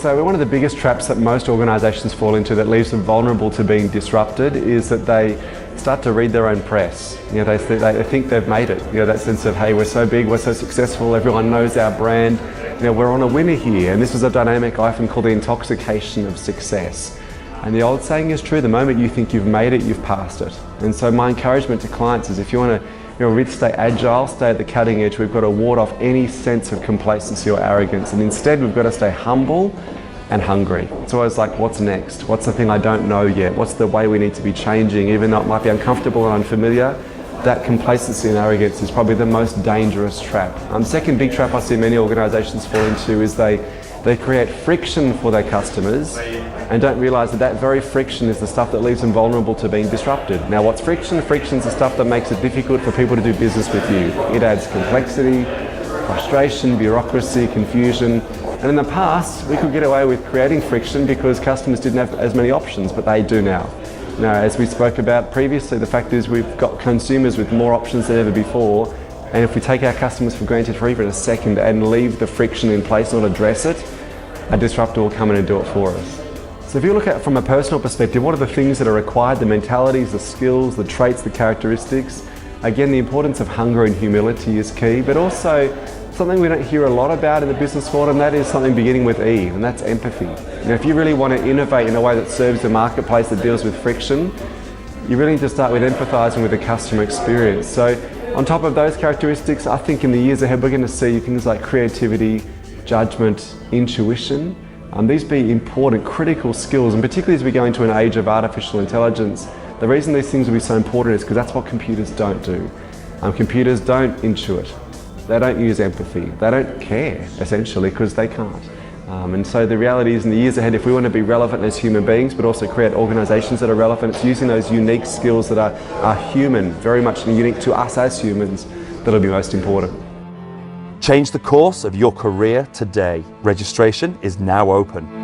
So one of the biggest traps that most organisations fall into that leaves them vulnerable to being disrupted is that they start to read their own press. They think they've made it. That sense of, hey, we're so big, we're so successful, everyone knows our brand, we're on a winner here. And this is a dynamic I often call the intoxication of success. And the old saying is true, the moment you think you've made it, you've passed it. And so my encouragement to clients is if you want to really stay agile, stay at the cutting edge, we've got to ward off any sense of complacency or arrogance. And instead we've got to stay humble and hungry. It's always like, what's next? What's the thing I don't know yet? What's the way we need to be changing? Even though it might be uncomfortable and unfamiliar, that complacency and arrogance is probably the most dangerous trap. Second big trap I see many organisations fall into is they create friction for their customers and don't realise that very friction is the stuff that leaves them vulnerable to being disrupted. Now what's friction? Friction's the stuff that makes it difficult for people to do business with you. It adds complexity, frustration, bureaucracy, confusion. And in the past, we could get away with creating friction because customers didn't have as many options, but they do now. Now, as we spoke about previously, the fact is we've got consumers with more options than ever before. And if we take our customers for granted for even a second and leave the friction in place, not address it, a disruptor will come in and do it for us. So if you look at it from a personal perspective, what are the things that are required, the mentalities, the skills, the traits, the characteristics? Again, the importance of hunger and humility is key, but also something we don't hear a lot about in the business world, and that is something beginning with E, and that's empathy. If you really want to innovate in a way that serves the marketplace that deals with friction, you really need to start with empathising with the customer experience. So on top of those characteristics, I think in the years ahead we're going to see things like creativity, judgment, intuition. These be important, critical skills, and particularly as we go into an age of artificial intelligence, the reason these things will be so important is because that's what computers don't do. Computers don't intuit. They don't use empathy. They don't care, essentially, because they can't. And so the reality is in the years ahead, if we want to be relevant as human beings, but also create organisations that are relevant, it's using those unique skills that are human, very much unique to us as humans, that'll be most important. Change the course of your career today. Registration is now open.